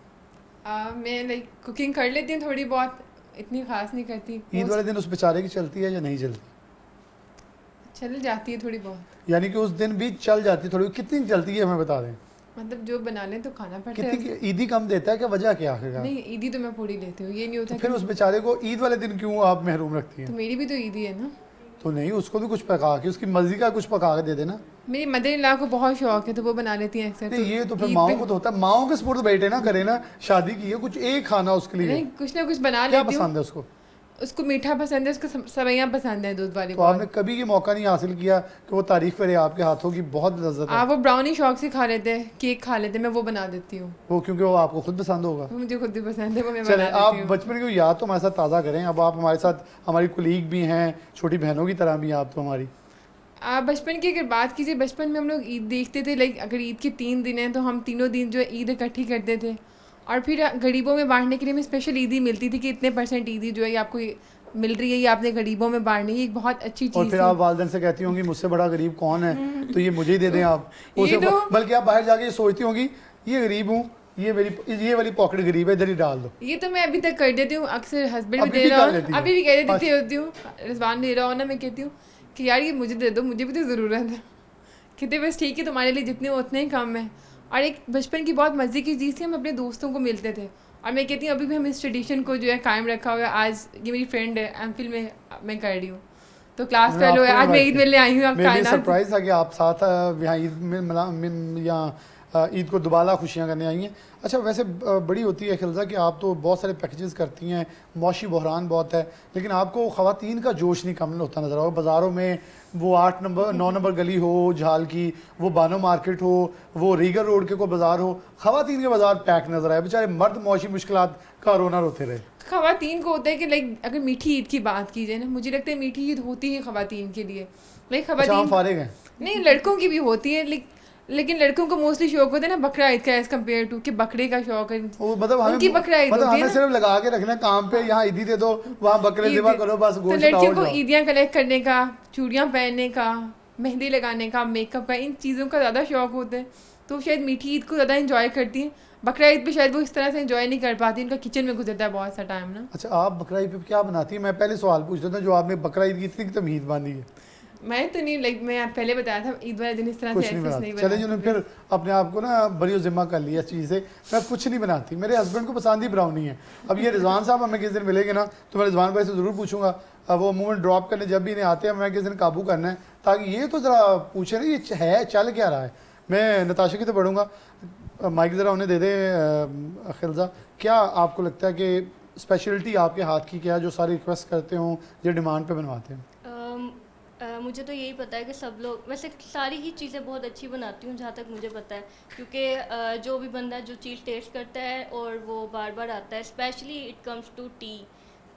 मैं लाइक कुकिंग कर लेती हूँ थोड़ी बहुत, इतनी खास नहीं करती। ईद वाले दिन उस बेचारे की चलती है या नहीं चलती? चल जाती है थोड़ी बहुत। यानी कि उस दिन भी चल जाती है थोड़ी। कितनी चलती है हमें बता दें। मतलब जो बना लें तो खाना पड़ता है। कितनी ईदी कम देता है क्या? वजह क्या आखिरकार? नहीं, ईदी तो मैं पूरी लेती हूँ, ये नहीं होता तो फिर उस बेचारे को ईद वाले दिन क्यों आप महरूम रखती तो हैं? मेरी भी तो ईदी है ना। तो नहीं, उसको भी कुछ पका के, उसकी मर्जी का कुछ पका के दे देना। मेरी मदर इन लॉ को बहुत शौक है तो वो बना लेती हैं अक्सर। नहीं, ये तो फिर ईद माओ पे- को तो होता है। माओ के सपोर्ट बैठे ना करे ना, शादी की है, कुछ एक खाना उसके लिए। नहीं, कुछ ना कुछ बना क्या लेती हूँ। पसंद है उसको? उसको मीठा पसंद है, उसको सवैयाँ पसंद है दूध वाली। तो आपने कभी ये मौका नहीं हासिल किया कि वो तारीफ करे आपके हाथों की? बहुत लज्जत है वो ब्राउनी शौक से खा लेते हैं, केक खा लेते हैं, मैं वो बना देती हूँ। वो, क्योंकि वो आपको खुद पसंद होगा। वो मुझे खुद भी पसंद है, वो मैं चले, बना आप देती हूँ। बचपन की याद तो हमारे साथ ताज़ा करें। अब आप हमारे साथ, हमारी कुलीग भी हैं, छोटी बहनों की तरह भी आप तो हमारी। आप बचपन की अगर बात कीजिए, बचपन में हम लोग ईद देखते थे। लाइक अगर ईद के 3 दिन हैं तो हम तीनों दिन जो है ईद इकट्ठी करते थे और फिर गरीबों में बांटने के लिए हमें स्पेशल ईदी मिलती थी कि इतने % ईदी जो है ये आपको मिल रही है, ये आपने गरीबों में बांटनी है। एक बहुत अच्छी और चीज़ फिर है। आप वालिदैन से कहती होंगी मुझसे बड़ा गरीब कौन है तो ये मुझे ही दे दें आप। ये उसे तो- बल्कि आप बाहर जाके ये सोचती होंगी ये गरीब हूँ, ये वाली पॉकेट गरीब है, इधर ही डाल दो। ये तो मैं अभी तक कर देती हूँ, अक्सर हस्बैंड भी अभी दे भी रहा कर हूँ, लेती हैं? अभी भी कह देती अच्छा। होती हूँ। रिजवान दे रहा हो ना, मैं कहती हूँ कि यार ये मुझे दे दो, मुझे भी तो ज़रूरत है। कहते बस ठीक है, तुम्हारे लिए जितने उतने ही कम है। और एक बचपन की बहुत मज़े की चीज़ थी, हम अपने दोस्तों को मिलते थे और मैं कहती हूँ अभी भी हम इस ट्रेडिशन को जो है कायम रखा हुआ है। आज ये मेरी फ्रेंड है एमफिल में, मैं कर रही हूँ तो क्लास फेलो है, आज मैं ईद मिलने आई हूँ। आप मेरे लिए कायनात सरप्राइज था कि आप साथ यहाँ ईद में यहाँ ईद को दोबारा खुशियाँ करने आई हैं। अच्छा, वैसे बड़ी होती है खिलजा कि आप तो बहुत सारे पैकेजेस करती हैं, मौशी बहरान बहुत है, लेकिन आपको ख़वातीन का जोश नहीं कम होता नज़र आओ। बाज़ारों में वो 9 नंबर गली हो झाल की, वो बानो मार्केट हो, वो रीगर रोड के कोई बाज़ार हो, ख़वातीन के बाज़ार पैक नज़र आए। बेचारे मर्द मौशी मुश्किलात का रोना रोते रहे। ख़वातीन को होता है कि लाइक अगर मीठी ईद की बात की जाए ना, मुझे लगता है मीठी ईद होती है ख़वातीन के लिए। लाइक अच्छा, हम ख़वातीन फारिग हैं। नहीं, लड़कों की भी होती है, लेकिन लड़कों को मोस्टली शौक होता है ना बकरा ईद का एज कम्पेयर टू कि बकरे का शौक है। वो मतलब उनकी बकरा ईद मतलब होती है हमें ना। सिर्फ लगा के रखना काम पे, यहाँ ईदी दे दो, वहाँ बकरे ईद- ज़िबा करो, बस तो गोश्त लड़कियों खाओ को जाओ। ईदियाँ कलेक्ट करने का, चूड़ियाँ पहनने का, मेहंदी लगाने का, मेकअप का, इन चीज़ों का ज़्यादा शौक़ होता है, तो शायद मीठी ईद को ज़्यादा इंजॉय करती हैं। बकरा ईद पे शायद वो इस तरह से इंजॉय नहीं कर पाती, उनका किचन में गुजरता है बहुत सा टाइम ना। अच्छा, आप बकरा ईद पे क्या बनाती हैं? मैं पहले सवाल पूछ रहा था, जो आपने बकरा ईद की इतनी तमीज़ बांधी है। मैं तो नहीं, लाइक मैं पहले बताया था ईद वाले दिन इस तरह कुछ से नहीं ऐसे बनाती। नहीं चले जिन्होंने फिर अपने आप को ना बड़ी ज़िम्मा कर लिया इस चीज़ से, मैं कुछ नहीं बनाती। मेरे हस्बैंड को पसंद ही ब्राउनी है। अब ये रिजवान साहब हमें किस दिन मिलेंगे ना, तो मैं रिजवान भाई से ज़रूर पूछूंगा, अब वो मूवमेंट ड्रॉप करने जब भी इन्हें आते हैं, मैं किस दिन काबू करना है, ताकि ये तो ज़रा पूछे ना ये है चल क्या रहा है। मैं नताशा की तो बढ़ूँगा, माइक ज़रा उन्हें दे दें। खिलजा, क्या आपको लगता है कि स्पेशलिटी आपके हाथ की क्या है जो सारे रिक्वेस्ट करते हों या डिमांड पे बनवाते हैं? मुझे तो यही पता है कि सब लोग, वैसे सारी ही चीज़ें बहुत अच्छी बनाती हूँ जहाँ तक मुझे पता है, क्योंकि जो भी बंदा जो चीज़ टेस्ट करता है और वो बार बार आता है, specially it comes to tea.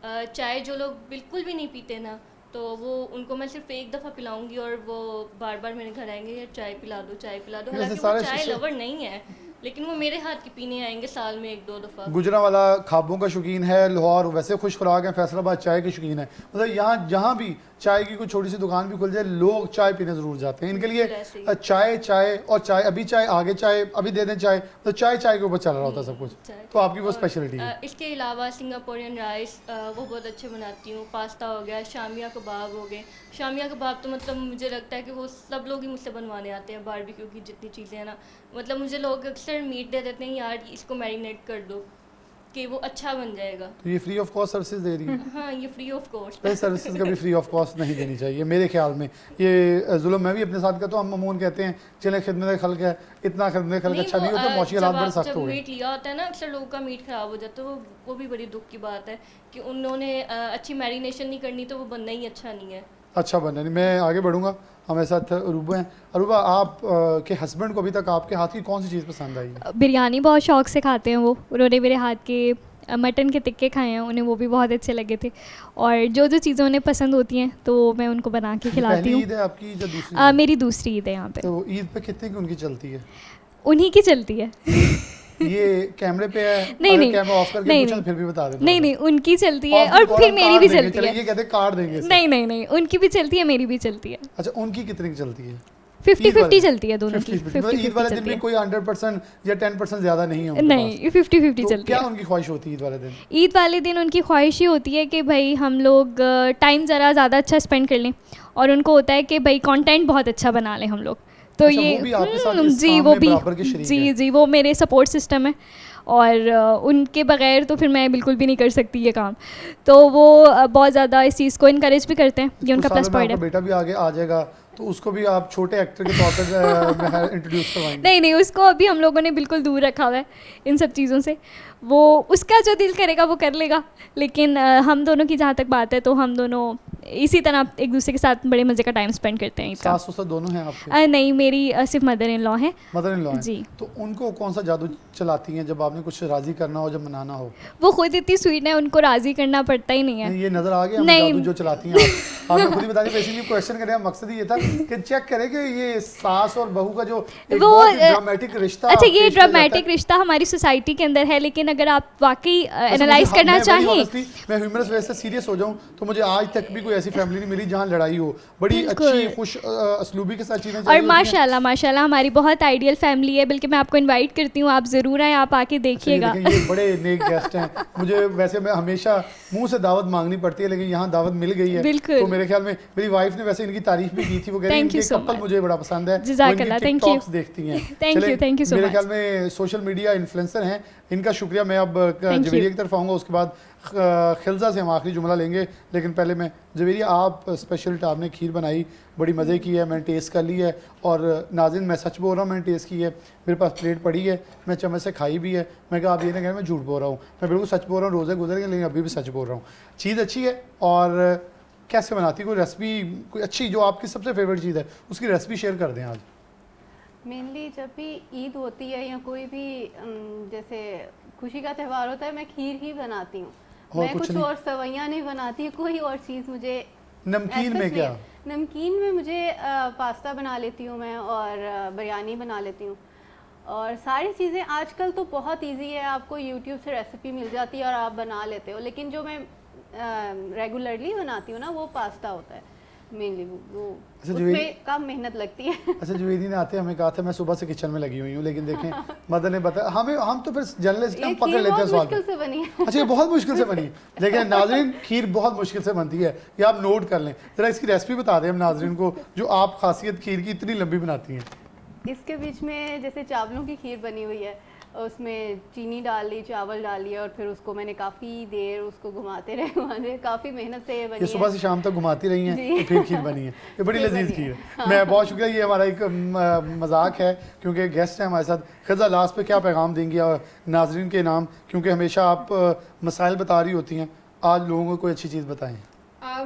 चाय जो लोग बिल्कुल भी नहीं पीते ना, तो वो उनको मैं सिर्फ एक दफ़ा पिलाऊंगी और वो बार बार मेरे घर आएंगे, यार चाय पिला दो, चाय पिला दो। हालांकि वो चाय लवर नहीं है, लेकिन वो मेरे हाथ की पीने आएंगे साल में 1-2 दफ़ा। गुजरांवाला खाबों का शौकीन है, लाहौर वैसे खुश खुराक है, फैसलाबाद चाय के शौकीन है। मतलब यहाँ जहाँ भी चाय की कोई छोटी सी दुकान भी खुल जाए, लोग चाय पीने ज़रूर जाते हैं। इनके लिए चाय चाय और चाय, अभी चाय, आगे चाय, अभी दे दें चाय, तो चाय चाय के ऊपर चल रहा होता है सब कुछ। तो आपकी वो स्पेशलिटी है। इसके अलावा सिंगापुरियन राइस वो बहुत अच्छे बनाती हूँ, पास्ता हो गया, शामिया कबाब हो गए। शामिया कबाब तो मतलब मुझे लगता है कि वो सब लोग ही मुझसे बनवाने आते हैं, बारबेक्यू की जितनी चीज़ें हैं ना, मतलब मुझे लोग अक्सर मीट दे देते हैं, यार इसको मैरिनेट कर दो कि वो अच्छा बन जाएगा। तो ये फ्री ऑफ कॉस्ट सर्विसेज दे रही है? हाँ, ये फ्री ऑफ कॉस्ट। वैसे सर्विसेज कभी फ्री ऑफ कॉस्ट नहीं देनी चाहिए मेरे ख्याल में। ये जुल्म मैं भी अपने साथ करता हूँ। हम अमूमन कहते हैं चले खिदमत खल्क है, इतना खिदमत खल्क अच्छा नहीं होता, मौशी हालात बड़े सख्त हो गए। मीट लिया होता है ना, अक्सर लोगों का मीट ख़राब हो जाता है, वो भी बड़ी दुख की बात है कि उन्होंने अच्छी मैरिनेशन नहीं करनी, तो वो बनना ही अच्छा नहीं है। अच्छा बनना नहीं। मैं आगे बढ़ूँगा, हमारे साथ अरूबा हैं। अरूबा, आप के हस्बैंड को अभी तक आपके हाथ की कौन सी चीज़ पसंद आई है? बिरयानी बहुत शौक से खाते हैं वो। उन्होंने मेरे हाथ के मटन के टिक्के खाए हैं, उन्हें वो भी बहुत अच्छे लगे थे। और जो जो चीज़ें उन्हें पसंद होती हैं तो मैं उनको बना के खिलाती हूँ। ईद है आपकी या दूसरी? मेरी दूसरी ईद है यहाँ पे। तो ईद पे कितने की उनकी चलती है? उन्हीं की चलती है। ये कैमरे पे है? नहीं, कैमरा ऑफ करके पूछा फिर भी बता दें। नहीं, उनकी चलती है और फिर मेरी भी चलती है। ये कहते कार्ड देंगे। नहीं, उनकी भी चलती है, मेरी भी चलती है। अच्छा, उनकी कितने की चलती है? 50-50 चलती है दोनों की। ईद वाले दिन भी कोई 100% या 10% ज़्यादा नहीं है? नहीं, 50-50 चलती है। क्या उनकी ख्वाहिश होती है ईद वाले दिन? ईद वाले दिन उनकी ख्वाहिश ही होती है कि भाई हम लोग टाइम ज़रा ज़्यादा अच्छा स्पेंड कर लें, और उनको होता है कि भाई कंटेंट बहुत अच्छा बना लें हम लोग। तो अच्छा, ये वो भी आपके साथ जी, वो भी जी, वो मेरे सपोर्ट सिस्टम है, और उनके बगैर तो फिर मैं बिल्कुल भी नहीं कर सकती ये काम। तो वो बहुत ज़्यादा इस चीज़ को इनकरेज भी करते हैं, ये उनका प्लस पॉइंट है। बेटा भी आगे आ जाएगा तो उसको भी आप छोटे एक्टर के तौर पर इंट्रोड्यूस करवाएंगे? नहीं, उसको अभी हम लोगों ने बिल्कुल दूर रखा हुआ है इन सब चीज़ों से। वो उसका जो दिल करेगा वो कर लेगा, लेकिन हम दोनों की जहाँ तक बात है तो हम दोनों इसी तरह एक दूसरे के साथ बड़े मज़े का टाइम स्पेंड करते हैं। सास ससुर दोनों हैं आपके? नहीं, मेरी सिर्फ मदर इन लॉ है। मदर इन लॉ है जी। तो उनको कौन सा जादू चलाती हैं जब आपने कुछ राज़ी करना हो, जब मनाना हो? वो खुद इतनी स्वीट है, उनको राज़ी करना पड़ता ही नहीं है। ये नज़र आ गया जादू जो चलाती हैं आप? आपने खुद ही बता दिया। बेसिकली क्वेश्चन करने का मकसद ये था कि चेक करें कि ये सास और बहू का जो ड्रामेटिक रिश्ता। अच्छा, ये ड्रामेटिक रिश्ता हमारी सोसाइटी के अंदर है, लेकिन अगर आप वाकई एनालाइज करना चाहें, मैं ह्यूमरस वजह से सीरियस हो जाऊं तो मुझे आज तक भी कोई ऐसी फैमिली नहीं मिली जहां लड़ाई हो। बड़ी अच्छी खुश असलूबी के साथ चीज़ें। और माशाल्लाह हमारी बहुत आइडियल फैमिली है, बल्कि मैं आपको इनवाइट करती हूँ, आप ज़रूर आएँ, आप आके देखिएगा। ये बड़े नेक गेस्ट हैं। मुझे वैसे मैं हमेशा मुंह से दावत मांगनी पड़ती है, लेकिन यहाँ दावत मिल गई है। तो मेरे ख्याल में मेरी वाइफ ने वैसे इनकी तारीफ भी की थी, वो कह रही है कपल मुझे बड़ा पसंद है, टिकटॉक्स देखती हैं। Thank you. मेरे ख्याल में सोशल मीडिया इन्फ्लुएंसर हैं, इनका शुक्रिया। मैं अब जवेरिया की तरफ आऊँगा, उसके बाद खिलजा से हम आखिरी जुमला लेंगे, लेकिन पहले मैं जवेरिया, आप स्पेशल आपने खीर बनाई, बड़ी मज़े की है, मैंने टेस्ट कर ली है। और नाज़रीन, मैं सच बोल रहा हूँ, मैंने टेस्ट की है, मेरे पास प्लेट पड़ी है, मैं चम्मच से खाई भी है। मैं कहा आप ये ना कहें मैं झूठ बोल रहा हूँ, मैं बिल्कुल सच बोल रहा हूँ। रोज़े गुजर गए लेकिन अभी भी सच बोल रहा हूँ। चीज़ अच्छी है। और कैसे बनाती, कोई रेसिपी कोई अच्छी जो आपकी सबसे फेवरेट चीज़ है, उसकी रेसिपी शेयर कर दें आज। मेनली जब भी ईद होती है या कोई भी जैसे खुशी का त्यौहार होता है, मैं खीर ही बनाती हूँ। मैं कुछ और सवैयाँ नहीं बनाती, कोई और चीज़ मुझे। नमकीन में क्या? नमकीन में मुझे पास्ता बना लेती हूँ मैं, और बिरयानी बना लेती हूँ। और सारी चीज़ें आजकल तो बहुत इजी है, आपको यूट्यूब से रेसिपी मिल जाती है और आप बना लेते हो। लेकिन जो मैं रेगुलरली बनाती हूँ ना, वो पास्ता होता है। मेनली वो अच्छा, उसमें काम मेहनत लगती है। अच्छा, जुवेदी ने आते हमें कहा था मैं सुबह से किचन में लगी हुई हूँ, लेकिन देखें मदर ने बताया हम तो फिर जर्नलिस्ट हम पकड़ लेते हैं सवाल। मुश्किल से बनी है। अच्छा, ये बहुत मुश्किल से बनी है, लेकिन नाजरीन खीर बहुत मुश्किल से बनती है, ये आप नोट कर लें। ज़रा इसकी रेसिपी बता दें हम नाजरीन को, जो आप खासियत खीर की इतनी लंबी बनाती हैं। इसके बीच में जैसे चावलों की खीर बनी हुई है, उसमें चीनी डाल ली, चावल डाल लिया, और फिर उसको मैंने काफ़ी देर उसको घुमाते रहे, काफ़ी मेहनत से ये बनी ये सुबह है। से शाम तक घुमाती रही हैं जी। तो फिर खीर बनी है, ये बड़ी खीर लजीज बनी खीर है। है। मैं बहुत शुक्रिया, ये हमारा एक मजाक है क्योंकि गेस्ट हैं हमारे साथ। खज़ा लास्ट पे क्या पैगाम देंगी नाजरीन के नाम, क्योंकि हमेशा आप मसाइल बता रही होती हैं, आज लोगों को कोई अच्छी चीज़ बताएं।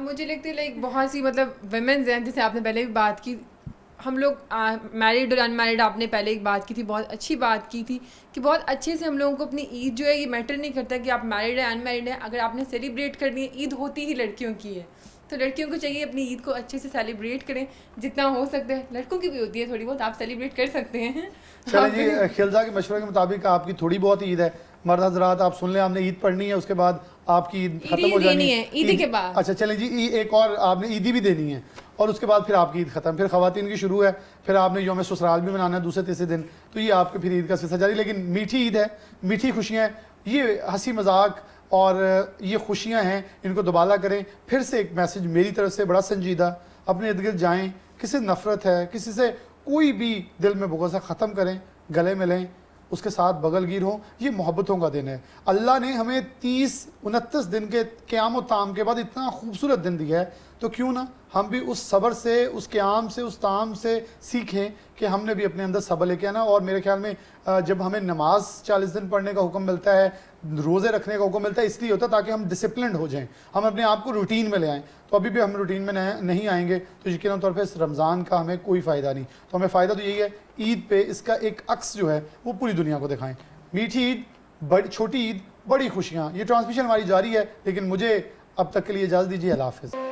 मुझे लगती है लाइक बहुत सी मतलब वेमेंस हैं, जैसे आपने पहले भी बात की, हम लोग मैरिड और अनमैरिड, आपने पहले एक बात की थी, बहुत अच्छी बात की थी कि बहुत अच्छे से हम लोगों को अपनी ईद जो है, ये मैटर नहीं करता कि आप मैरिड है अनमैरिड है, अगर आपने सेलिब्रेट करनी है, ईद होती ही लड़कियों की है, तो लड़कियों को चाहिए अपनी ईद को अच्छे से सेलिब्रेट करें जितना हो सकता है। लड़कों की भी होती है थोड़ी बहुत, आप सेलिब्रेट कर सकते हैं। चलें जी, खिलजा के मशवरे के मुताबिक आपकी थोड़ी बहुत ईद है, मर्द हजरात आप सुन लें, आपने ईद पढ़नी है, उसके बाद आपकी ईद खत्म हो जानी है, ईद के बाद। अच्छा चलें जी, एक और आपने ईदी भी देनी है, और उसके बाद फिर आपकी ईद खत्म, फिर खवातीन की शुरू है, फिर आपने यौम ससुराल भी मनाना है दूसरे तीसरे दिन, तो ये आपके फिर ईद का सिलसिला जारी। लेकिन मीठी ईद है, मीठी खुशियाँ, ये हंसी मजाक और ये खुशियाँ हैं, इनको दोबारा करें। फिर से एक मैसेज मेरी तरफ से बड़ा संजीदा, अपने इर्द गिर्द जाएँ, किसी से नफ़रत है, किसी से कोई भी दिल में बुग़्ज़ ख़त्म करें, गले मिलें, उसके साथ बगलगीर हो। ये मोहब्बतों का दिन है। अल्लाह ने हमें 30-29 दिन के क़याम व ताम के बाद इतना खूबसूरत दिन दिया है, तो क्यों ना हम भी उस सब्र से, उस क़याम से, उस ताम से सीखें कि हमने भी अपने अंदर सब्र लेके आना। और मेरे ख्याल में जब हमें नमाज 40 दिन पढ़ने का हुक्म मिलता है, रोज़े रखने का हुक्म मिलता है, इसलिए होता है ताकि हम डिसिप्लिन हो जाएं, हम अपने आप को रूटीन में ले आएँ। तो अभी भी हम रूटीन में नहीं आएंगे तो यकीनन तौर पे इस रमज़ान का हमें कोई फ़ायदा नहीं। तो हमें फ़ायदा तो यही है, ईद पे इसका एक अक्स जो है वो पूरी दुनिया को दिखाएं। मीठी ईद, बड़ी छोटी ईद, बड़ी खुशियाँ। ये ट्रांसमिशन हमारी जारी है, लेकिन मुझे अब तक के लिए इजाज़त दीजिए। अल्लाह हाफ़िज़।